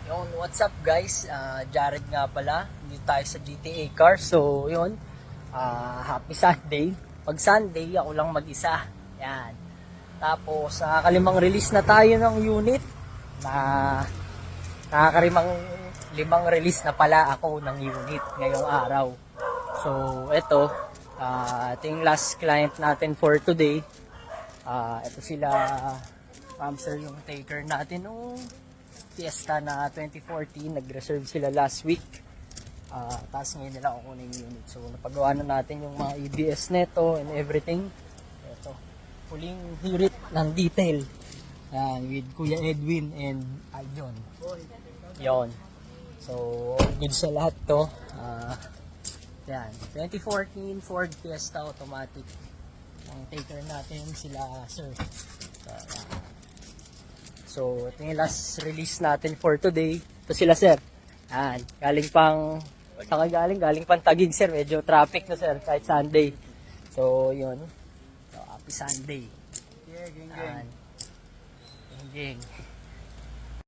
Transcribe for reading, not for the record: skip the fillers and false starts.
Yun, what's up guys? Jared nga pala. Dito tayo sa GTA Car. So, yun. Happy Sunday. Pag Sunday, ako lang mag-isa. Yan. Tapos, nakakalimang release na tayo ng unit. Nakakalimang release na pala ako ng unit ngayong araw. So, ito. Ito yung last client natin for today. Ito sila, Ramsar yung taker natin. Fiesta na 2014, nag-reserve sila last week. Tapos ngayon nila kukunin yung unit. So napagawa na natin yung mga EBS neto and everything. Ito, huling hirit ng detail. With Kuya Edwin and Aljon. Yon. So good sa lahat to. Yan, 2014 Ford Fiesta automatic. Ang taker natin sila Sir. So, ito yung last release natin for today. Ito sila, sir. Yan. Galing pang Taguig, sir. Medyo traffic na, sir, kahit Sunday. So, yun. So, happy Sunday. Yeah, gang. Yan. Gang.